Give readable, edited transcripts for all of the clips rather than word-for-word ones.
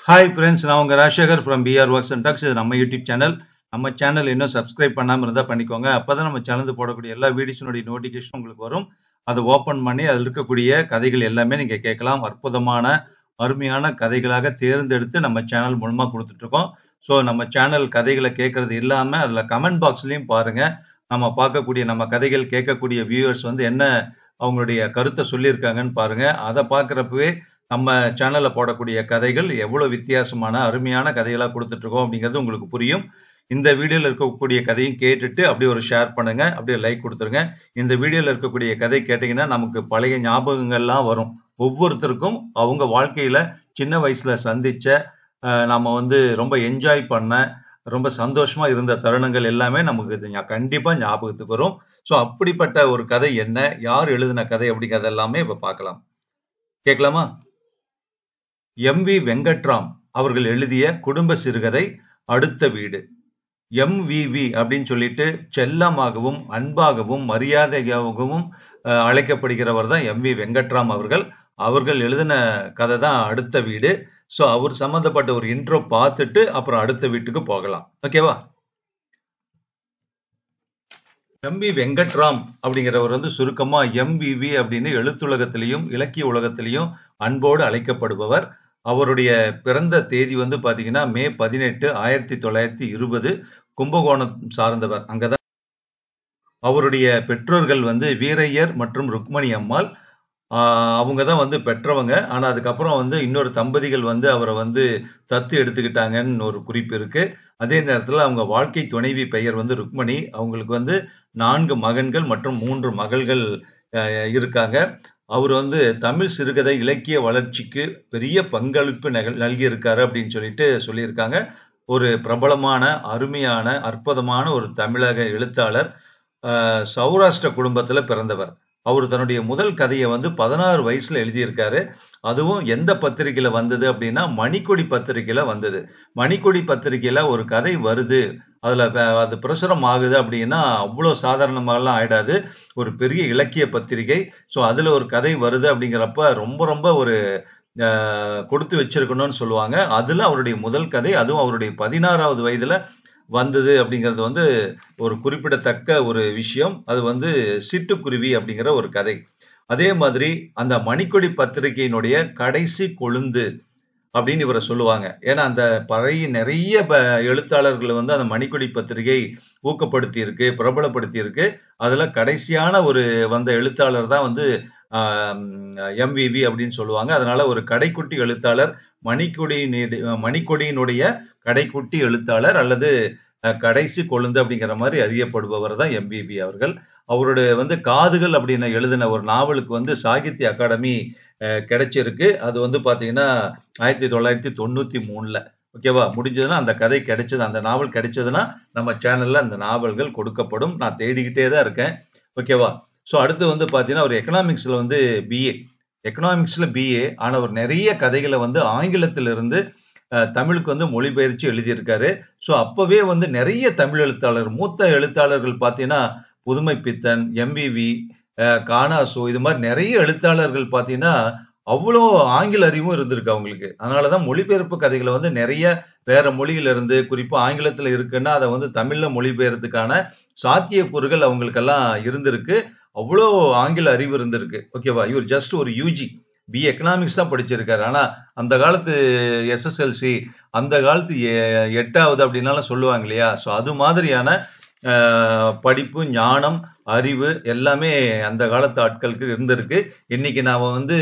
Hi friends, நான் உங்கள் Rajasekar from PR works and talks. இது நம்ம யூடியூப் சேனல். நம்ம சேனல் இன்னும் சப்ஸ்கிரைப் பண்ணாமல் இருந்தால் பண்ணிக்கோங்க. அப்போ தான் நம்ம சேனல் போடக்கூடிய எல்லா வீடியோஸினுடைய நோட்டிஃபிகேஷன் உங்களுக்கு வரும். அதை ஓப்பன் பண்ணி அதில் இருக்கக்கூடிய கதைகள் எல்லாமே நீங்கள் கேட்கலாம். அற்புதமான அருமையான கதைகளாக தேர்ந்தெடுத்து நம்ம சேனல் மூலமாக கொடுத்துட்ருக்கோம். ஸோ நம்ம சேனல் கதைகளை கேட்கறது இல்லாமல் அதில் கமெண்ட் பாக்ஸ்லையும் பாருங்கள். நம்ம பார்க்கக்கூடிய நம்ம கதைகள் கேட்கக்கூடிய வியூவர்ஸ் வந்து என்ன அவங்களுடைய கருத்தை சொல்லியிருக்காங்கன்னு பாருங்கள். அதை பார்க்குறப்பவே நம்ம சேனல்ல போடக்கூடிய கதைகள் எவ்வளவு வித்தியாசமான அருமையான கதைகளா கொடுத்துட்டு இருக்கோம் அப்படிங்கிறது உங்களுக்கு புரியும். இந்த வீடியோல இருக்கக்கூடிய கதையும் கேட்டுட்டு அப்படியே ஒரு ஷேர் பண்ணுங்க, அப்படியே லைக் கொடுத்துருங்க. இந்த வீடியோல இருக்கக்கூடிய கதை கேட்டீங்கன்னா நமக்கு பழைய ஞாபகங்கள்லாம் வரும். ஒவ்வொருத்தருக்கும் அவங்க வாழ்க்கையில சின்ன வயசுல சந்திச்ச நம்ம வந்து ரொம்ப என்ஜாய் பண்ண ரொம்ப சந்தோஷமா இருந்த தருணங்கள் எல்லாமே நமக்கு இது கண்டிப்பா ஞாபகத்துக்கு வரும். ஸோ அப்படிப்பட்ட ஒரு கதை என்ன, யார் எழுதின கதை அப்படிங்கிறது எல்லாமே இப்ப பார்க்கலாம். கேட்கலாமா? எம்.வி. வெங்கட்ராம் அவர்கள் எழுதிய குடும்ப சிறுகதை அடுத்த வீடு. எம்.வி.வி. அப்படின்னு சொல்லிட்டு செல்லமாகவும் அன்பாகவும் மரியாதையாகவும் அழைக்கப்படுகிறவர் தான் எம்.வி. வெங்கட்ராம் அவர்கள். அவர்கள் எழுதின கதை தான் அடுத்த வீடு. ஸோ அவர் சம்பந்தப்பட்ட ஒரு இன்ட்ரோ பார்த்துட்டு அப்புறம் அடுத்த வீட்டுக்கு போகலாம். ஓகேவா? எம்.வி. வெங்கட்ராம் அப்படிங்கிறவர் வந்து சுருக்கமா எம்.வி.வி. அப்படின்னு எழுத்துலகத்திலையும் இலக்கிய உலகத்திலையும் அன்போடு அழைக்கப்படுபவர். அவருடைய பிறந்த தேதி வந்து பாத்தீங்கன்னா மே 18, 1920 கும்பகோணம் சார்ந்தவர். அங்கதான் அவருடைய பெற்றோர்கள் வந்து வீரையர் மற்றும் ருக்மணி அம்மாள். அவங்க தான் வந்து பெற்றவங்க. ஆனா அதுக்கப்புறம் வந்து இன்னொரு தம்பதிகள் வந்து அவரை வந்து தத்து எடுத்துக்கிட்டாங்கன்னு ஒரு குறிப்பு இருக்கு. அதே நேரத்துல அவங்க வாழ்க்கை துணைவி பெயர் வந்து ருக்மணி. அவங்களுக்கு வந்து 4 மகன்கள் மற்றும் 3 மகள்கள் இருக்காங்க. அவர் வந்து தமிழ் சிறுகதை இலக்கிய வளர்ச்சிக்கு பெரிய பங்களிப்பு நல்கியிருக்காரு அப்படின்னு சொல்லிட்டு சொல்லியிருக்காங்க. ஒரு பிரபலமான அருமையான அற்புதமான ஒரு தமிழக எழுத்தாளர். சௌராஷ்டிர குடும்பத்துல பிறந்தவர். அவர் தன்னுடைய முதல் கதையை வந்து 16 வயசுல எழுதியிருக்காரு. அதுவும் எந்த பத்திரிகையில வந்தது அப்படின்னா மணிக்கொடி பத்திரிகையில வந்தது. மணிக்கொடி பத்திரிகையில ஒரு கதை வருது, அதுல அது பிரசுரம் ஆகுது அப்படின்னா அவ்வளோ சாதாரணமாலாம் ஆயிடாது. ஒரு பெரிய இலக்கிய பத்திரிகை. ஸோ அதுல ஒரு கதை வருது அப்படிங்கிறப்ப ரொம்ப ரொம்ப ஒரு கொடுத்து வச்சிருக்கணும்னு சொல்லுவாங்க. அதுல அவருடைய முதல் கதை, அதுவும் அவருடைய 16வது வயதுல வந்தது அப்படிங்கிறது வந்து ஒரு குறிப்பிடத்தக்க ஒரு விஷயம். அது வந்து சிட்டுக்குருவி அப்படிங்கிற ஒரு கதை. அதே மாதிரி அந்த மணிக்கொடி பத்திரிகையினுடைய கடைசி கொழுந்து அப்படின்னு இவரை சொல்லுவாங்க. ஏன்னா அந்த பழைய நிறைய எழுத்தாளர்களை வந்து அந்த மணிக்கொடி பத்திரிகை ஊக்கப்படுத்தி இருக்கு, பிரபலப்படுத்தி இருக்கு. அதுல கடைசியான ஒரு வந்த எழுத்தாளர் தான் வந்து எம்.வி.வி. அப்படின்னு சொல்லுவாங்க. அதனால ஒரு கடைக்குட்டி எழுத்தாளர், மணிக்கொடியினுடைய கடைக்குட்டி எழுத்தாளர் அல்லது கடைசி கொழுந்து அப்படிங்கிற மாதிரி அறியப்படுபவர் தான் எம்.வி.வி. அவர்கள். அவருடைய வந்து காதுகள் அப்படின்னு எழுதின ஒரு நாவலுக்கு வந்து சாகித்ய அகாடமி கிடைச்சிருக்கு. அது வந்து பாத்தீங்கன்னா 1993ல. ஓகேவா? முடிஞ்சதுன்னா அந்த கதை கிடைச்சது, அந்த நாவல் கிடைச்சதுன்னா நம்ம சேனல்ல அந்த நாவல்கள் கொடுக்கப்படும். நான் தேடிக்கிட்டே தான் இருக்கேன். ஓகேவா? ஸோ அடுத்து வந்து பாத்தீங்கன்னா ஒரு எக்கனாமிக்ஸ்ல வந்து பிஏ ஆனா ஒரு நிறைய கதைகளை வந்து ஆங்கிலத்திலிருந்து தமிழுக்கு வந்து மொழிபெயர்ச்சி எழுதியிருக்காரு. ஸோ அப்பவே வந்து நிறைய தமிழ் எழுத்தாளர், மூத்த எழுத்தாளர்கள் பார்த்தீங்கன்னா புதுமை பித்தன், எம்.வி.வி., கானாசு, இது மாதிரி நிறைய எழுத்தாளர்கள் பார்த்தீங்கன்னா அவ்வளோ ஆங்கில அறிவும் இருந்திருக்கு அவங்களுக்கு. அதனாலதான் மொழிபெயர்ப்பு கதைகளை வந்து நிறைய வேற மொழியில இருந்து குறிப்பா ஆங்கிலத்துல இருக்குன்னா அதை வந்து தமிழ்ல மொழிபெயர்த்துக்கான சாத்தியக்கூறுகள் அவங்களுக்கெல்லாம் இருந்திருக்கு. அவ்வளோ ஆங்கில அறிவு இருந்திருக்கு. ஓகேவா? இவர் ஜஸ்ட் ஒரு யூஜி பிஏ எக்கனாமிக்ஸ் தான் படிச்சிருக்காரு. ஆனா அந்த காலத்து எஸ்எஸ்எல்சி, அந்த காலத்து 8வது அப்படின்னாலும் சொல்லுவாங்க இல்லையா? ஸோ அது மாதிரியான படிப்பு, ஞானம், அறிவு எல்லாமே அந்த காலத்து ஆட்களுக்கு இருந்திருக்கு. இன்னைக்கு நாம வந்து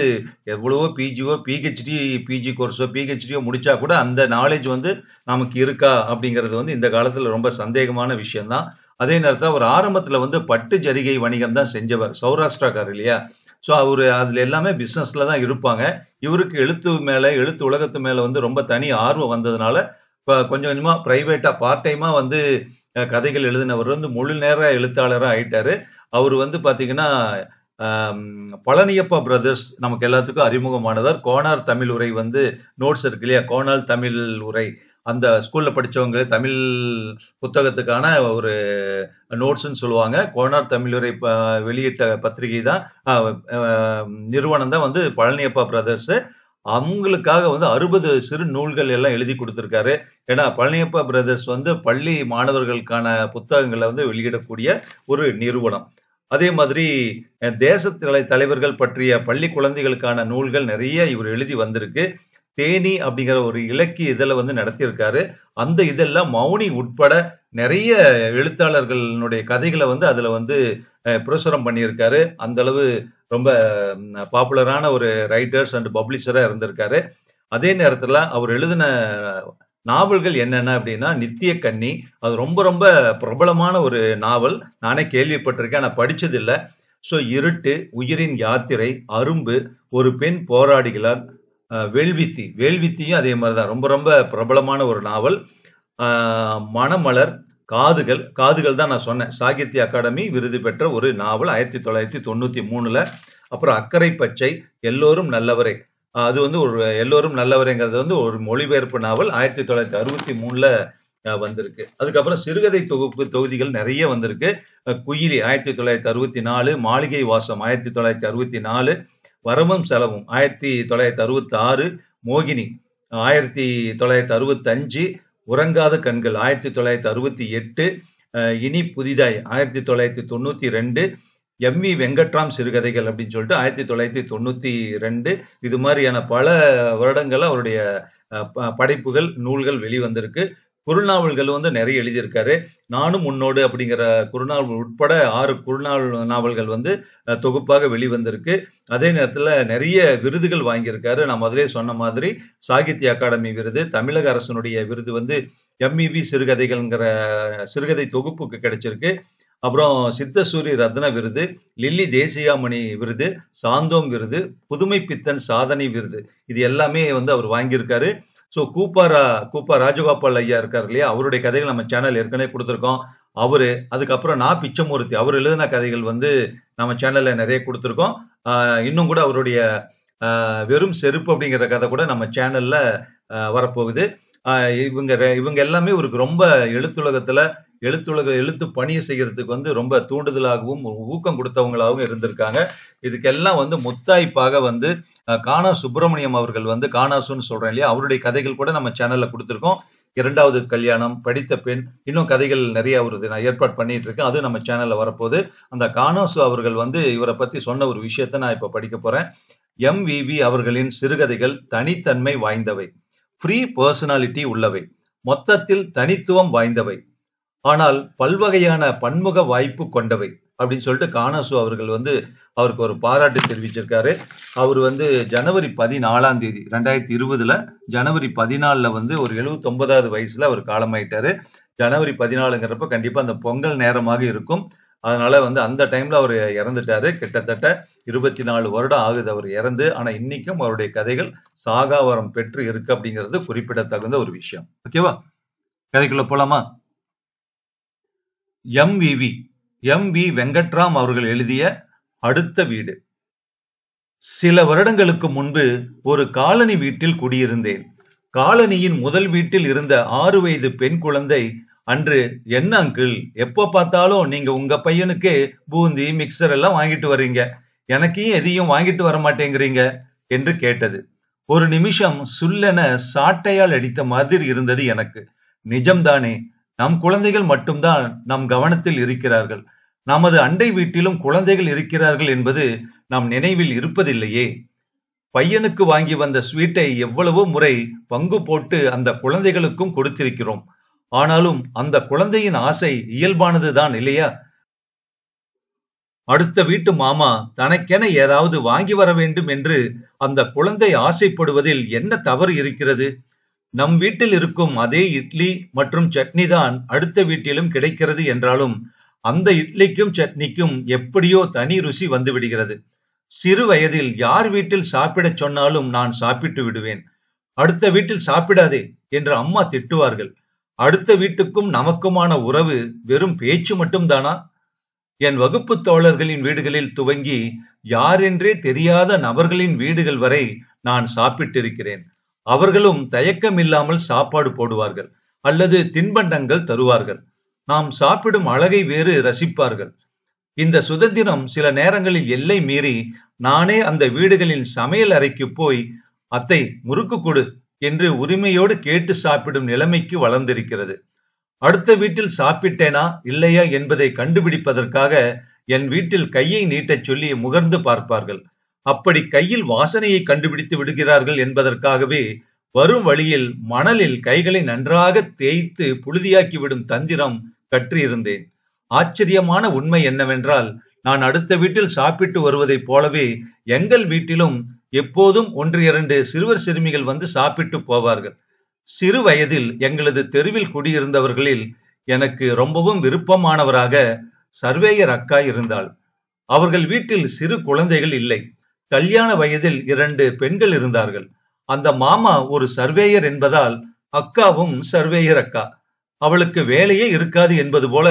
எவ்வளவோ பிஜிஓ, பிஜி கோர்ஸோ, பிஹெச்டியோ முடிச்சா கூட அந்த நாலேஜ் வந்து நமக்கு இருக்கா அப்படிங்கிறது வந்து இந்த காலத்துல ரொம்ப சந்தேகமான விஷயம்தான். அதே நேரத்தில் அவர் ஆரம்பத்துல வந்து பட்டு ஜரிகை வணிகம் தான் செஞ்சவர். சௌராஷ்டிராக்காரர் இல்லையா? ஸோ அவரு அதுல எல்லாமே பிசினஸ்ல தான் இருப்பாங்க. இவருக்கு எழுத்து உலகத்து மேல வந்து ரொம்ப தனி ஆர்வம் வந்ததுனால இப்ப கொஞ்சம் கொஞ்சமா பிரைவேட்டா பார்ட் டைமா வந்து கதைகள் எழுதினவர் வந்து முழு நேர எழுத்தாளரா ஆயிட்டாரு. அவர் வந்து பாத்தீங்கன்னா பழனியப்பா பிரதர்ஸ் நமக்கு எல்லாத்துக்கும் அறிமுகமானவர். கோனார் தமிழ் உரை வந்து நோட்ஸ் இருக்கு இல்லையா? கோனால் தமிழ் உரை அந்த ஸ்கூல்ல படிச்சவங்க தமிழ் புத்தகத்துக்கான ஒரு நோட்ஸ்ன்னு சொல்லுவாங்க. கோனார் தமிழுரை வெளியிட்ட பத்திரிகை தான் நிறுவனம் தான் வந்து பழனியப்பா பிரதர்ஸ். அவங்களுக்காக வந்து 60 சிறு நூல்கள் எல்லாம் எழுதி கொடுத்திருக்காரு. ஏன்னா பழனியப்பா பிரதர்ஸ் வந்து பள்ளி மாணவர்களுக்கான புத்தகங்கள வந்து வெளியிடக்கூடிய ஒரு நிறுவனம். அதே மாதிரி தேச தலைவர்கள் பற்றிய பள்ளி குழந்தைகளுக்கான நூல்கள் நிறைய இவர் எழுதி வந்திருக்கு. தேனி அப்படிங்கிற ஒரு இலக்கிய இதழ வந்து நடத்தியிருக்காரு. அந்த இதழ்ல மௌனி உட்பட நிறைய எழுத்தாளர்களுடைய கதைகள வந்து அதுல வந்து பிரசுரம் பண்ணியிருக்காரு. அந்த அளவு ரொம்ப பாப்புலரான ஒரு ரைட்டர்ஸ் அண்ட் பப்ளிஷரா இருந்திருக்காரு. அதே நேரத்துல அவர் எழுதின நாவல்கள் என்னென்ன அப்படின்னா, நித்திய கன்னி. அது ரொம்ப ரொம்ப பிரபலமான ஒரு நாவல். நானே கேள்விப்பட்டிருக்கேன். ஆனா படிச்சது இல்ல. இருட்டு, உயிரின் யாத்திரை, அரும்பு, ஒரு பெண் போராடுகிறாள், வேள்வித்தி. வேள்வித்தியும் அதே மாரி தான். ரொம்ப ரொம்ப பிரபலமான ஒரு நாவல். மணமலர், காதுகள். காதுகள் தான் நான் சொன்னேன். சாகித்ய அகாடமி விருது பெற்ற ஒரு நாவல் 1993ல. அப்புறம் அக்கரை பச்சை, எல்லோரும் நல்லவரே. அது வந்து ஒரு எல்லோரும் நல்லவரேங்கிறது வந்து ஒரு மொழிபெயர்ப்பு நாவல் 1963ல வந்திருக்கு. அதுக்கப்புறம் சிறுகதை தொகுப்பு தொகுதிகள் நிறைய வந்திருக்கு. குயிலி 1964, மாளிகை வாசம் 1964, வரவும் செலவும் 1966, மோகினி 1965, உறங்காத கண்கள் 1968, இனி புதிதாய் 1992, எம்.வி. வெங்கட்ராம் சிறுகதைகள் அப்படின்னு சொல்லிட்டு 1992. இது மாதிரியான பல வருடங்கள் அவருடைய படைப்புகள், நூல்கள் வெளிவந்திருக்கு. குறுநாவல்கள் வந்து நிறைய எழுதியிருக்காரு. நானும் உன்னோடு அப்படிங்கிற குறுநாவல் உட்பட 6 குறுநாவல்கள் வந்து தொகுப்பாக வெளிவந்திருக்கு. அதே நேரத்துல நிறைய விருதுகள் வாங்கியிருக்காரு. நான் முதலே சொன்ன மாதிரி சாகித்ய அகாடமி விருது, தமிழக அரசினுடைய விருது வந்து எம்.இ.வி. சிறுகதைகள்ங்கிற சிறுகதை தொகுப்புக்கு கிடைச்சிருக்கு. அப்புறம் சித்தசூரி ரத்ன விருது, லில்லி தேசியாமணி விருது, சாந்தோம் விருது, புதுமை பித்தன் சாதனை விருது. இது எல்லாமே வந்து அவர் வாங்கியிருக்காரு. கூப்பா ராஜகோபால் ஐயா இருக்காரு இல்லையா, அவருடைய கதைகள் நம்ம சேனல் ஏற்கனவே கொடுத்திருக்கோம். அவரு, அதுக்கப்புறம் நான் பிச்சமூர்த்தி, அவர் எழுதின கதைகள் வந்து நம்ம சேனல்ல நிறைய கொடுத்திருக்கோம். இன்னும் கூட அவருடைய வெறும் செருப்பு அப்படிங்கிற கதை கூட நம்ம சேனல்ல வரப்போகுது. இவங்க எல்லாமே இவருக்கு ரொம்ப எழுத்து பணியை செய்யறதுக்கு வந்து ரொம்ப தூண்டுதலாகவும் ஊக்கம் கொடுத்தவங்களாகவும் இருந்திருக்காங்க. இதுக்கெல்லாம் வந்து முத்தாய்ப்பாக வந்து கானா சுப்பிரமணியம் அவர்கள் வந்து கானாசுன்னு சொல்றேன் இல்லையா, அவருடைய கதைகள் கூட நம்ம சேனல்ல கொடுத்திருக்கோம். 2வது கல்யாணம், படித்த பெண், இன்னும் கதைகள் நிறைய அவரது நான் ஏற்பாடு பண்ணிட்டு இருக்கேன். அது நம்ம சேனல்ல வரப்போகுது. அந்த கானாசு அவர்கள் வந்து இவரை பத்தி சொன்ன ஒரு விஷயத்த நான் இப்ப படிக்க போறேன். எம்.வி.வி. அவர்களின் சிறுகதைகள் தனித்தன்மை வாய்ந்தவை, ஃப்ரீ பர்சனாலிட்டி உள்ளவை, மொத்தத்தில் தனித்துவம் வாய்ந்தவை, ஆனால் பல்வகையான பன்முக வாய்ப்பு கொண்டவை அப்படின்னு சொல்லிட்டு கானாசு அவர்கள் வந்து அவருக்கு ஒரு பாராட்டு தெரிவிச்சிருக்காரு. அவர் வந்து ஜனவரி 14ஆம் தேதி 2020ல ஜனவரி 14ல வந்து ஒரு 79வது வயசுல அவர் காலமாயிட்டாரு. ஜனவரி 14ங்கிறப்ப கண்டிப்பா அந்த பொங்கல் நேரமாக இருக்கும். அதனால வந்து அந்த டைம்ல அவர் இறந்துட்டாரு. கிட்டத்தட்ட 24 வருடம் ஆகுது அவர் இறந்து. ஆனா இன்னைக்கும் அவருடைய கதைகள் சாகாவரம் பெற்று இருக்கு அப்படிங்கிறது குறிப்பிடத்தகுந்த ஒரு விஷயம். ஓகேவா, கதைக்குள்ள போலாமா? எம்.வி. வெங்கட்ராம் அவர்கள் எழுதிய அடுத்த வீடு. சில வருடங்களுக்கு முன்பு ஒரு காலனி வீட்டில் குடியிருந்தேன். காலனியின் முதல் வீட்டில் இருந்த 6 வயது பெண் குழந்தை அன்று, என்ன அங்கிள், எப்ப பார்த்தாலும் நீங்க உங்க பையனுக்கு பூந்தி மிக்சர் எல்லாம் வாங்கிட்டு வர்றீங்க, எனக்கு எதையும் வாங்கிட்டு வர மாட்டேங்கிறீங்க என்று கேட்டது. ஒரு நிமிஷம் சுல்லென சாட்டையால் அடித்த மாதிரி இருந்தது எனக்கு. நிஜம்தானே, நம் குழந்தைகள் மட்டும்தான் நம் கவனத்தில் இருக்கிறார்கள். நமது அண்டை வீட்டிலும் குழந்தைகள் இருக்கிறார்கள் என்பது நம் நினைவில் இருப்பதில்லையே. பையனுக்கு வாங்கி வந்த ஸ்வீட்டை எவ்வளவோ முறை பங்கு போட்டு அந்த குழந்தைகளுக்கும் கொடுத்திருக்கிறோம். ஆனாலும் அந்த குழந்தையின் ஆசை இயல்பானதுதான் இல்லையா? அடுத்த வீட்டு மாமா தனக்கென ஏதாவது வாங்கி வர வேண்டும் என்று அந்த குழந்தை ஆசைப்படுவதில் என்ன தவறு இருக்கிறது? நம் வீட்டில் இருக்கும் அதே இட்லி மற்றும் சட்னி தான் அடுத்த வீட்டிலும் கிடைக்கிறது என்றாலும் அந்த இட்லிக்கும் சட்னிக்கும் எப்படியோ தனி ருசி வந்து விடுகிறது. சிறு வயதில் யார் வீட்டில் சாப்பிடச் சொன்னாலும் நான் சாப்பிட்டு விடுவேன். அடுத்த வீட்டில் சாப்பிடாதே என்று அம்மா திட்டுவார்கள். அடுத்த வீட்டுக்கும் நமக்குமான உறவு வெறும் பேச்சு மட்டும்தானா? என் வகுப்பு தோழர்களின் வீடுகளில் துவங்கி யாரென்றே தெரியாத நபர்களின் வீடுகள் வரை நான் சாப்பிட்டிருக்கிறேன். அவர்களும் தயக்கம் இல்லாமல் சாப்பாடு போடுவார்கள் அல்லது தின்பண்டங்கள் தருவார்கள். நாம் சாப்பிடும் அழகை வேறு ரசிப்பார்கள். இந்த சுதந்திரம் சில நேரங்களில் எல்லை மீறி நானே அந்த வீடுகளின் சமையல் அறைக்கு போய் அத்தை முறுக்கு கொடு என்று உரிமையோடு கேட்டு சாப்பிடும் நிலைமைக்கு வளர்ந்திருக்கிறது. அடுத்த வீட்டில் சாப்பிட்டேனா இல்லையா என்பதை கண்டுபிடிப்பதற்காக என் வீட்டில் கையை நீட்டச் சொல்லி முகர்ந்து பார்ப்பார்கள். அப்படி கையில் வாசனையை கண்டுபிடித்து விடுகிறார்கள் என்பதற்காகவே வரும் வழியில் மணலில் கைகளை நன்றாக தேய்த்து புழுதியாக்கி விடும் தந்திரம் கற்றிருந்தேன். ஆச்சரியமான உண்மை என்னவென்றால், நான் அடுத்த வீட்டில் சாப்பிட்டு வருவதைப் போலவே எங்கள் வீட்டிலும் எப்போதும் 1-2 சிறுவர் சிறுமிகள் வந்து சாப்பிட்டு போவார்கள். சிறு வயதில் எங்களது தெருவில் குடியிருந்தவர்களில் எனக்கு ரொம்பவும் விருப்பமானவராக சர்வேயர் அக்கா இருந்தாள். அவர்கள் வீட்டில் சிறு குழந்தைகள் இல்லை. கல்யாண வயதில் 2 பெண்கள் இருந்தார்கள். அந்த மாமா ஒரு சர்வேயர் என்பதால் அக்காவும் சர்வேயர் அக்கா. அவளுக்கு வேலையே இருக்காது என்பது போல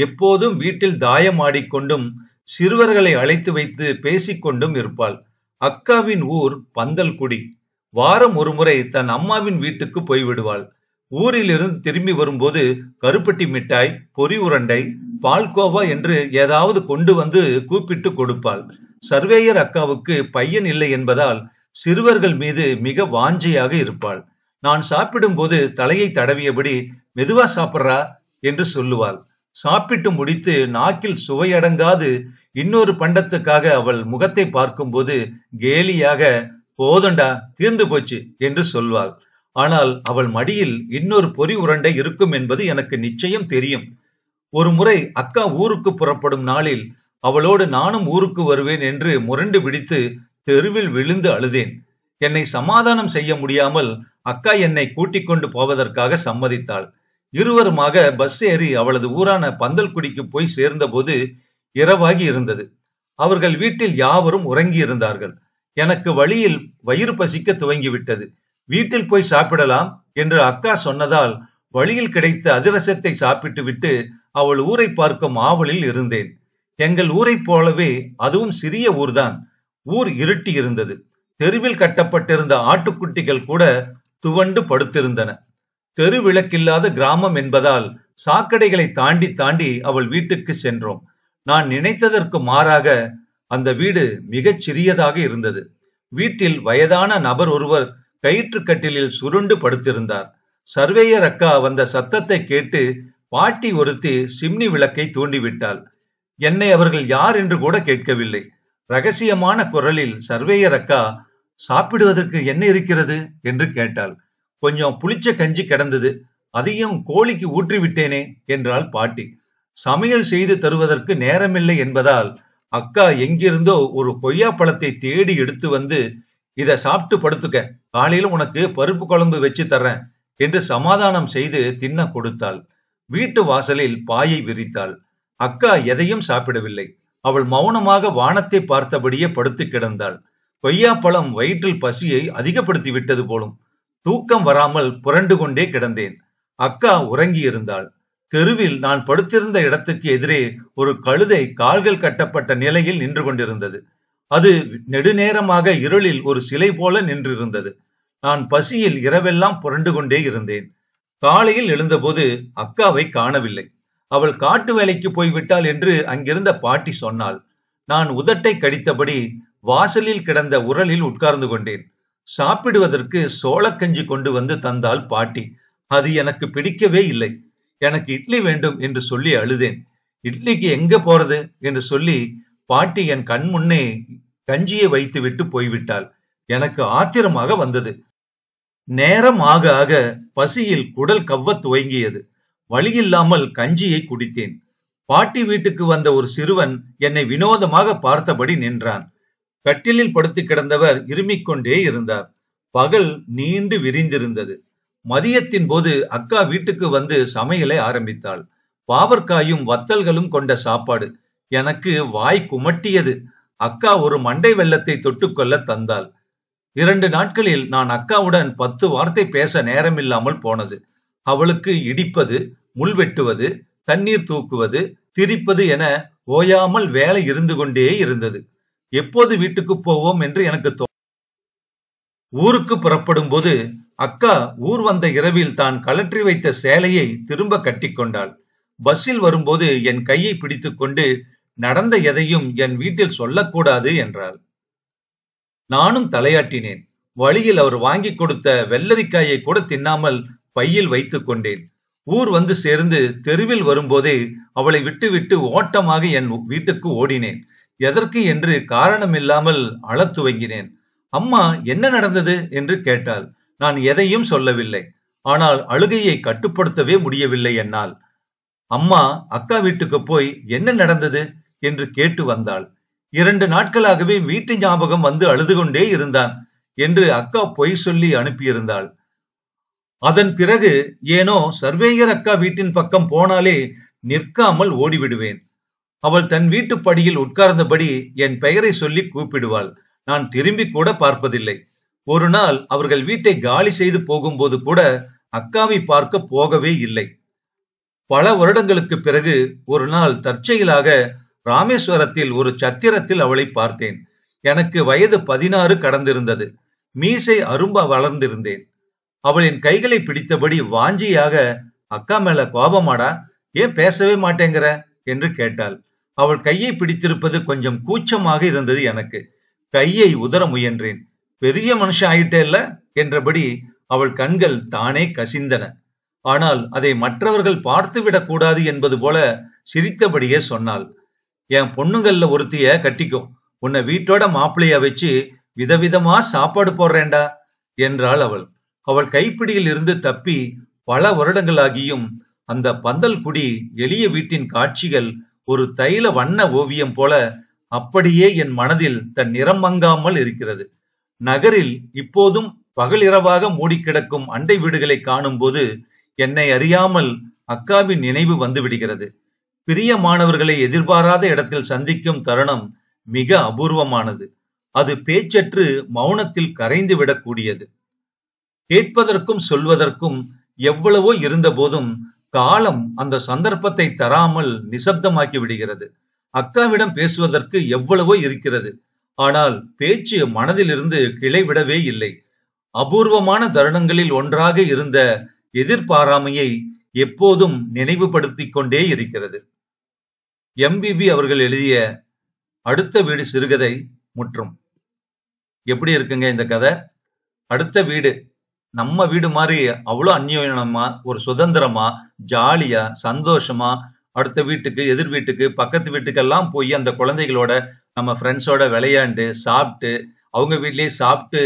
எப்போதும் வீட்டில் தாயம் ஆடிக்கொண்டும் சிறுவர்களை அழைத்து வைத்து பேசிக்கொண்டும் இருப்பாள். அக்காவின் ஊர் பந்தல்குடி. வாரம் ஒரு முறை தன் அம்மாவின் வீட்டுக்கு போய்விடுவாள். ஊரில் இருந்து திரும்பி வரும்போது கருப்பட்டி மிட்டாய், பொரி உருண்டை, பால்கோவா என்று ஏதாவது கொண்டு வந்து கூப்பிட்டு கொடுப்பாள். சர்வேயர் அக்காவுக்கு பையன் இல்லை என்பதால் சிறுவர்கள் மீது மிக வாஞ்சையாக இருப்பாள். நான் சாப்பிடும் போது தலையை தடவியபடி மெதுவா சாப்பிட்றா என்று சொல்லுவாள். சாப்பிட்டு முடித்து நாக்கில் சுவையடங்காது இன்னொரு பண்டத்துக்காக அவள் முகத்தை பார்க்கும்போது கேலியாக போதண்டா தீர்ந்து போச்சு என்று சொல்வாள். ஆனால் அவள் மடியில் இன்னொரு பொரி உருண்டை இருக்கும் என்பது எனக்கு நிச்சயம் தெரியும். ஒரு முறை அக்கா ஊருக்கு புறப்படும் நாளில் அவளோடு நானும் ஊருக்கு வருவேன் என்று முரண்டு பிடித்து தெருவில் விழுந்து அழுதேன். என்னை சமாதானம் செய்ய முடியாமல் அக்கா என்னை கூட்டிக் கொண்டு போவதற்காக சம்மதித்தாள். இருவருமாக பஸ் ஏறி அவளது ஊரான பந்தல்குடிக்கு போய் சேர்ந்தபோது இரவாகி இருந்தது. அவர்கள் வீட்டில் யாவரும் உறங்கி இருந்தார்கள். எனக்கு வழியில் வயிறு பசிக்க துவங்கிவிட்டது. வீட்டில் போய் சாப்பிடலாம் என்று அக்கா சொன்னதால் வழியில் கிடைத்த அதிரசத்தை சாப்பிட்டு விட்டு அவள் ஊரை பார்க்கும் ஆவலில் இருந்தேன். எங்கள் ஊரை போலவே அதுவும் சிறிய ஊர்தான். ஊர் இருட்டி இருந்தது. தெருவில் கட்டப்பட்டிருந்த ஆட்டுக்குட்டிகள் கூட துவண்டு படுத்திருந்தன. தெரு விளக்கில்லாத கிராமம் என்பதால் சாக்கடைகளை தாண்டி தாண்டி அவள் வீட்டுக்கு சென்றோம். நான் நினைத்ததற்கு மாறாக அந்த வீடு மிகச் சிறியதாக இருந்தது. வீட்டில் வயதான நபர் ஒருவர் கயிற்று கட்டிலில் சுருண்டு படுத்திருந்தார். சர்வேயர் அக்கா வந்த சத்தத்தை கேட்டு பாட்டி ஒருத்தி சிம்னி விளக்கை தூண்டிவிட்டாள். என்னை அவர்கள் யார் என்று கூட கேட்கவில்லை. ரகசியமான குரலில் சர்வேயர் அக்கா, சாப்பிடுவதற்கு என்ன இருக்கிறது என்று கேட்டாள். கொஞ்சம் புளிச்ச கஞ்சி கிடந்தது, அதையும் கோழிக்கு ஊற்றிவிட்டேனே என்றாள் பாட்டி. சமையல் செய்து தருவதற்கு நேரமில்லை என்பதால் அக்கா எங்கிருந்தோ ஒரு கொய்யா பழத்தை தேடி எடுத்து வந்து, இத சாப்பிட்டு படுத்துக்க, காலையில உனக்கு பருப்பு குழம்பு வச்சு தர்றேன் என்று சமாதானம் செய்து தின்ன கொடுத்தாள். வீட்டு வாசலில் பாயை விரித்தாள். அக்கா எதையும் சாப்பிடவில்லை. அவள் மௌனமாக வானத்தை பார்த்தபடியே படுத்து கிடந்தாள். கொய்யா பழம் வயிற்றில் பசியை அதிகப்படுத்தி விட்டது போலும். தூக்கம் வராமல் புரண்டு கொண்டே கிடந்தேன். அக்கா உறங்கி இருந்தாள். தெருவில் நான் படுத்திருந்த இடத்துக்கு எதிரே ஒரு கழுதை கால்கள் கட்டப்பட்ட நிலையில் நின்று கொண்டிருந்தது. அது நெடுநேரமாக இருளில் ஒரு சிலை போல நின்றிருந்தது. நான் பசியில் இரவெல்லாம் புரண்டு கொண்டே இருந்தேன். காலையில் எழுந்தபோது அக்காவை காணவில்லை. அவள் காட்டு வேலைக்கு போய்விட்டாள் என்று அங்கிருந்த பாட்டி சொன்னாள். நான் உதட்டை கடித்தபடி வாசலில் கிடந்த உரலில் உட்கார்ந்து கொண்டேன். சாப்பிடுவதற்கு சோளக்கஞ்சி கொண்டு வந்து தந்தாள் பாட்டி. அது எனக்கு பிடிக்கவே இல்லை. எனக்கு இட்லி வேண்டும் என்று சொல்லி அழுதேன். இட்லிக்கு எங்க போறது என்று சொல்லி பாட்டி என் கண் முன்னே கஞ்சியை வைத்து விட்டு போய்விட்டாள். எனக்கு ஆத்திரமாக வந்தது. நேரம் ஆக ஆக பசியில் குடல் கவ்வ துவங்கியது. வழியில்லாமல் கஞ்சியை குடித்தேன். பாட்டி வீட்டுக்கு வந்த ஒரு சிறுவன் என்னை வினோதமாக பார்த்தபடி நின்றான். கட்டிலில் படுத்து கிடந்தவர் இருமிக் கொண்டே இருந்தார். பகல் நீண்டு விரிந்திருந்தது. மதியத்தின் போது அக்கா வீட்டுக்கு வந்து சமையலை ஆரம்பித்தாள். பாவற்காயும் வத்தல்களும் கொண்ட சாப்பாடு. எனக்கு வாய் குமட்டியது. அக்கா ஒரு மண்டை வெள்ளத்தை தொட்டுக்கொள்ள தந்தாள். 2 நாட்களில் நான் அக்காவுடன் 10 வார்த்தை பேச நேரமில்லாமல் போனது. அவளுக்கு இடிப்பது, முள் வெட்டுவது, தண்ணீர் தூக்குவது, திரிப்பது என ஓயாமல் வேலை இருந்து கொண்டே இருந்தது. எப்போது வீட்டுக்கு போவோம் என்று எனக்கு ஊருக்கு புறப்படும் போது அக்கா ஊர் வந்த இரவில் தான் கலற்றி வைத்த சேலையை திரும்ப கட்டிக்கொண்டாள். பஸ்ஸில் வரும்போது என் கையை பிடித்துக் கொண்டு நடந்த எதையும் என் வீட்டில் சொல்லக்கூடாது என்றாள். நானும் தலையாட்டினேன். வழியில் அவர் வாங்கி கொடுத்த வெள்ளரிக்காயை கூட தின்னாமல் பையில் வைத்துக் கொண்டேன். ஊர் வந்து சேர்ந்து தெருவில் வரும்போதே அவளை விட்டுவிட்டு ஓட்டமாக என் வீட்டுக்கு ஓடினேன். எதற்கு என்று காரணமில்லாமல் அழத் துவங்கினேன். அம்மா என்ன நடந்தது என்று கேட்டாள். நான் எதையும் சொல்லவில்லை. ஆனால் அழுகையை கட்டுப்படுத்தவே முடியவில்லை என்னால். அம்மா அக்கா வீட்டுக்கு போய் என்ன நடந்தது என்று கேட்டு வந்தாள். 2 நாட்களாகவே வீட்டு ஞாபகம் வந்து அழுது கொண்டே இருந்தான் என்று அக்கா பொய் சொல்லி அனுப்பியிருந்தாள். அதன் பிறகு ஏனோ சர்வேயர் அக்கா வீட்டின் பக்கம் போனாலே நிற்காமல் ஓடிவிடுவேன். அவள் தன் வீட்டு படியில் உட்கார்ந்தபடி என் பெயரை சொல்லி கூப்பிடுவாள். நான் திரும்பி கூட பார்ப்பதில்லை. ஒரு நாள் அவர்கள் வீட்டை காலி செய்து போகும்போது கூட அக்காவை பார்க்க போகவே இல்லை. பல வருடங்களுக்கு பிறகு ஒரு நாள் தற்செயலாக ராமேஸ்வரத்தில் ஒரு சத்திரத்தில் அவளை பார்த்தேன். எனக்கு வயது 16 கடந்திருந்தது. மீசை அரும்ப வளர்ந்திருந்தேன். அவளின் கைகளை பிடித்தபடி வாஞ்சியாக, அக்கா மேல கோபமாடா, ஏன் பேசவே மாட்டேங்கிற என்று கேட்டாள். அவள் கையை பிடித்திருப்பது கொஞ்சம் கூச்சமாக இருந்தது எனக்கு. கையை உதற முயன்றேன். பெரிய மனுஷன் ஆயிட்டேல்ல என்றபடி அவள் கண்கள் தானே கசிந்தன. ஆனால் அதை மற்றவர்கள் பார்த்துவிடக் கூடாது என்பது போல சிரித்தபடியே சொன்னாள். என் பொண்ணுங்கள்ல ஒருத்திய கட்டிக்கோ, உன்னை வீட்டோட மாப்பிள்ளைய வச்சு விதவிதமா சாப்பாடு போடுறேன்டா என்றாள் அவள். அவள் கைப்பிடியில் இருந்து தப்பி பல வருடங்களாகியும் அந்த பந்தல் குடி எளிய வீட்டின் காட்சிகள் ஒரு தைல வண்ண ஓவியம் போல அப்படியே என் மனதில் தன் நிறம் மங்காமல் இருக்கிறது. நகரில் இப்போதும் பகலிரவாக மூடி கிடக்கும் அண்டை வீடுகளை காணும் போது என்னை அறியாமல் அக்காவின் நினைவு வந்து விடுகிறது. பிரியமானவர்களை எதிர்பாராத இடத்தில் சந்திக்கும் தருணம் மிக அபூர்வமானது. அது பேச்சற்று மௌனத்தில் கரைந்து விடக்கூடியது. கேட்பதற்கும் சொல்வதற்கும் எவ்வளவோ இருந்த போதும் காலம் அந்த சந்தர்ப்பத்தை தராமல் நிசப்தமாக்கி விடுகிறது. அக்காவிடம் பேசுவதற்கு எவ்வளவோ இருக்கிறது. ஆனால் பேச்சு மனதிலிருந்து கிளைவிடவே இல்லை. அபூர்வமான தருணங்களில் ஒன்றாக இருந்த எதிர்பாராமையை எப்போதும் நினைவுபடுத்திக் கொண்டே இருக்கிறது. எம்பிபி அவர்கள் எழுதிய அடுத்த வீடு சிறுகதை முற்றும். எப்படி இருக்குங்க இந்த கதை? அடுத்த வீடு நம்ம வீடு மாதிரி அவ்வளோ அந்யோன்யமா, ஒரு சுதந்திரமா, ஜாலியா, சந்தோஷமா அடுத்த வீட்டுக்கு, எதிர் வீட்டுக்கு, பக்கத்து வீட்டுக்கெல்லாம் போய் அந்த குழந்தைகளோட நம்ம ஃப்ரெண்ட்ஸோட விளையாண்டு சாப்பிட்டு, அவங்க வீட்லயே சாப்பிட்டு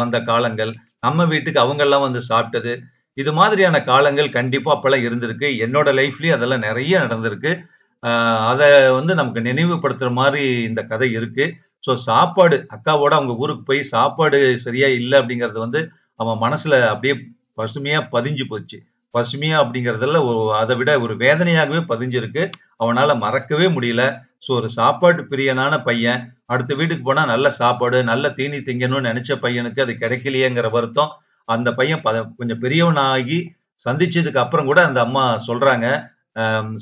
வந்த காலங்கள், நம்ம வீட்டுக்கு அவங்க எல்லாம் வந்து சாப்பிட்டது, இது மாதிரியான காலங்கள் கண்டிப்பா அப்பெல்லாம் இருந்திருக்கு. என்னோட லைஃப்லயும் அதெல்லாம் நிறைய நடந்திருக்கு. அதை வந்து நமக்கு நினைவுபடுத்துற மாதிரி இந்த கதை இருக்கு. ஸோ சாப்பாடு, அக்காவோட அவங்க ஊருக்கு போய் சாப்பாடு சரியா இல்லை அப்படிங்கிறது வந்து அவன் மனசுல அப்படியே பசுமையா பதிஞ்சு போச்சு. பசுமையா அப்படிங்கறதுல அதை விட ஒரு வேதனையாகவே பதிஞ்சிருக்கு. அவனால மறக்கவே முடியல. ஸோ ஒரு சாப்பாட்டு பிரியனான பையன் அடுத்த வீட்டுக்கு போனா நல்ல சாப்பாடு, நல்ல தீனி திங்கணும்னு நினைச்ச பையனுக்கு அது கிடைக்கலையேங்கிற வருத்தம். அந்த பையன் கொஞ்சம் பெரியவனாகி சந்திச்சதுக்கு அப்புறம் கூட அந்த அம்மா சொல்றாங்க,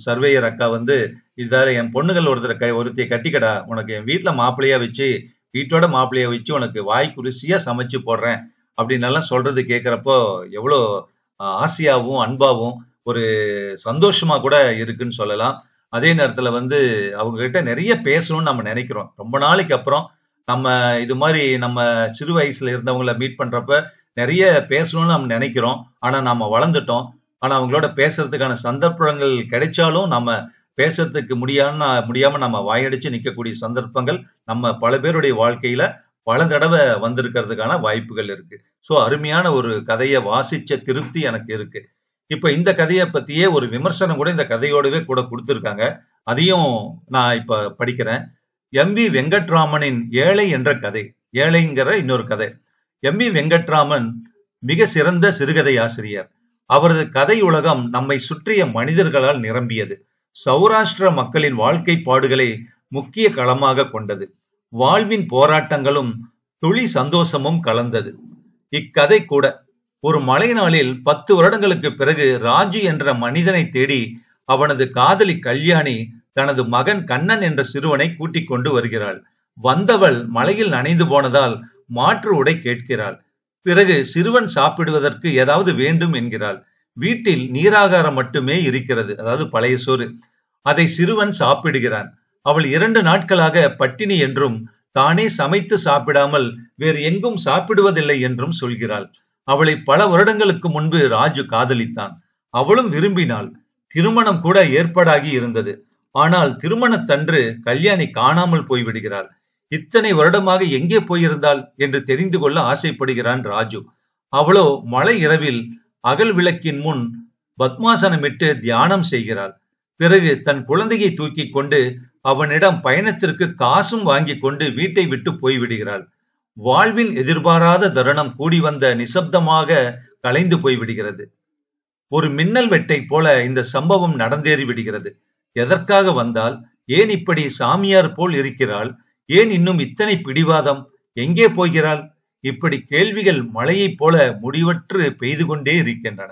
சர்வேயர் அக்கா வந்து, இதால என் பொண்ணுகள் ஒருத்தியை கட்டிக்கடா, உனக்கு என் வீட்டுல மாப்பிள்ளையா வச்சு, வீட்டோட மாப்பிள்ளையா வச்சு உனக்கு வாய்க்கு ருசியா சமைச்சு போடுறேன் அப்படின்னு எல்லாம் சொல்றது கேட்கிறப்போ எவ்வளோ ஆசையாவும் அன்பாவும் ஒரு சந்தோஷமா கூட இருக்குன்னு சொல்லலாம். அதே நேரத்துல வந்து அவங்க கிட்ட நிறைய பேசணும்னு நம்ம நினைக்கிறோம். ரொம்ப நாளைக்கு அப்புறம் நம்ம இது மாதிரி நம்ம சிறு வயசுல இருந்தவங்களை மீட் பண்றப்ப நிறைய பேசணும்னு நம்ம நினைக்கிறோம். ஆனா நாம வளர்ந்துட்டோம். ஆனா அவங்களோட பேசுறதுக்கான சந்தர்ப்பங்கள் கிடைச்சாலும் நம்ம பேசுறதுக்கு முடியாம நம்ம வாயடிச்சு நிற்கக்கூடிய சந்தர்ப்பங்கள் நம்ம பல பேருடைய வாழ்க்கையில பல தடவை வந்திருக்கிறதுக்கான வாய்ப்புகள் இருக்கு. சோ அருமையான ஒரு கதையை வாசிச்ச திருப்தி எனக்கு இருக்கு. இப்ப இந்த கதையை பத்தியே ஒரு விமர்சனம் கூட இந்த கதையோடவே கூட கொடுத்திருக்காங்க. அதையும் நான் இப்ப படிக்கிறேன். எம்.வி. வெங்கட்ராமனின் ஏழை என்ற கதை. ஏழைங்கிற இன்னொரு கதை. எம்.வி. வெங்கட்ராமன் மிக சிறந்த சிறுகதை ஆசிரியர். அவரது கதை உலகம் நம்மை சுற்றிய மனிதர்களால் நிரம்பியது. சௌராஷ்டிர மக்களின் வாழ்க்கை பாடுகளை முக்கிய களமாக கொண்டது. வாழ்வின் போராட்டங்களும் துளி சந்தோஷமும் கலந்தது. இக்கதை கூட ஒரு மழை நாளில் 10 வருடங்களுக்கு பிறகு ராஜு என்ற மனிதனை தேடி அவனது காதலி கல்யாணி தனது மகன் கண்ணன் என்ற சிறுவனை கூட்டிக் கொண்டு வருகிறாள். வந்தவள் மழையில் நனைந்து போனதால் மாற்று உடை கேட்கிறாள். பிறகு சிறுவன் சாப்பிடுவதற்கு ஏதாவது வேண்டும் என்கிறாள். வீட்டில் நீராகாரம் மட்டுமே இருக்கிறது, அதாவது பழைய சோறு. அதை சிறுவன் சாப்பிடுகிறான். அவள் 2 நாட்களாக பட்டினி என்றும் தானே சமைத்து சாப்பிடாமல் வேறு எங்கும் சாப்பிடுவதில்லை என்றும் சொல்கிறாள். அவளை பல வருடங்களுக்கு முன்பு ராஜு காதலித்தான். அவளும் விரும்பினாள். திருமணம் கூட ஏற்பாடாகி இருந்தது. ஆனால் திருமணத்தன்று கல்யாணி காணாமல் போய்விடுகிறாள். இத்தனை வருடமாக எங்கே போயிருந்தாள் என்று தெரிந்து கொள்ள ஆசைப்படுகிறான் ராஜு. அவளோ மழை இரவில் அகல் விளக்கின் முன் பத்மாசனமிட்டு தியானம் செய்கிறாள். பிறகு தன் குழந்தையை தூக்கி கொண்டு அவனிடம் பயணத்திற்கு காசும் வாங்கி கொண்டு வீட்டை விட்டு போய்விடுகிறாள். வாழ்வில் எதிர்பாராத தருணம் கூடி வந்த நிசப்தமாக கலைந்து போய்விடுகிறது. ஒரு மின்னல் வெட்டை போல இந்த சம்பவம் நடந்தேறி விடுகிறது. எதற்காக வந்தால்? ஏன் இப்படி சாமியார் போல் இருக்கிறாள்? ஏன் இன்னும் இத்தனை பிடிவாதம்? எங்கே போகிறாள்? இப்படி கேள்விகள் மழையைப் போல முடிவற்று பெய்து கொண்டே இருக்கின்றன.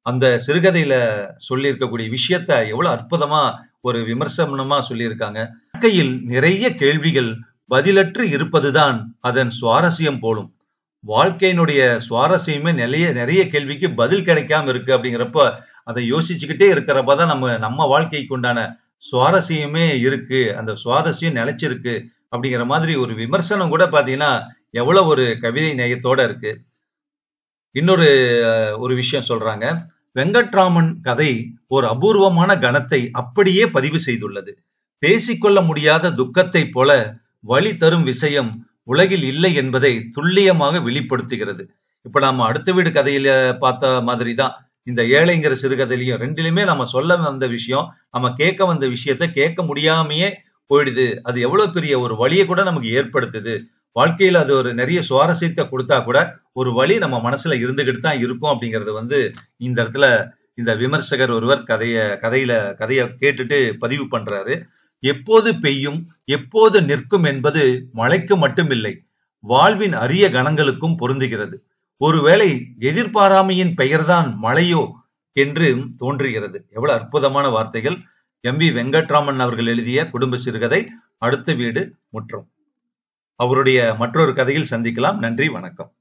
அந்த சிறுகதையில சொல்லி இருக்கக்கூடிய விஷயத்த எவ்வளவு அற்புதமா ஒரு விமர்சனமா சொல்லியிருக்காங்க. வாழ்க்கையில் நிறைய கேள்விகள் பதிலற்று இருப்பதுதான் அதன் சுவாரஸ்யம் போலும். வாழ்க்கையினுடைய சுவாரஸ்யமே நிறைய கேள்விக்கு பதில் கிடைக்காம இருக்கு. அப்படிங்கிறப்ப அதை யோசிச்சுக்கிட்டே இருக்கிறப்பதான் நம்ம வாழ்க்கைக்கு உண்டான சுவாரஸ்யமே இருக்கு, அந்த சுவாரஸ்யம் நிலைச்சிருக்கு அப்படிங்கிற மாதிரி ஒரு விமர்சனம் கூட பாத்தீங்கன்னா எவ்வளவு ஒரு கவிதை நேயத்தோட இருக்கு. இன்னொரு ஒரு விஷயம் சொல்றாங்க. வெங்கட்ராமன் கதை ஒரு அபூர்வமான கணத்தை அப்படியே பதிவு செய்துள்ளது. பேசிக்கொள்ள முடியாத துக்கத்தை போல வழி தரும் விஷயம் உலகில் இல்லை என்பதை துல்லியமாக வெளிப்படுத்துகிறது. இப்ப நம்ம அடுத்த வீடு கதையில பார்த்த மாதிரிதான் இந்த ஏழைங்கிற சிறுகதையிலையும் ரெண்டிலுமே நம்ம சொல்ல வந்த விஷயம், நம்ம கேட்க வந்த விஷயத்த கேட்க முடியாமையே போயிடுது. அது எவ்வளவு பெரிய ஒரு வழியை கூட நமக்கு ஏற்படுத்துது. வாழ்க்கையில அது ஒரு நிறைய சுவாரஸ்யத்தை கொடுத்தா கூட ஒரு வழி நம்ம மனசுல இருந்துகிட்டு தான் இருக்கும் அப்படிங்கறது இந்த இடத்துல இந்த விமர்சகர் ஒருவர் கதைய கேட்டுட்டு பதிவு பண்றாரு. எப்போது பெய்யும் எப்போது நிற்கும் என்பது மழைக்கு மட்டுமில்லை, வாழ்வின் அரிய கணங்களுக்கும் பொருந்துகிறது. ஒருவேளை எதிர்பாராமையின் பெயர்தான் மழையோ என்று தோன்றுகிறது. எவ்வளவு அற்புதமான வார்த்தைகள்! எம்.வி. வெங்கட்ராமன் அவர்கள் எழுதிய குடும்ப சிறுகதை அடுத்த வீடு முற்றம். அவருடைய மற்றொரு கதையில் சந்திக்கலாம். நன்றி, வணக்கம்.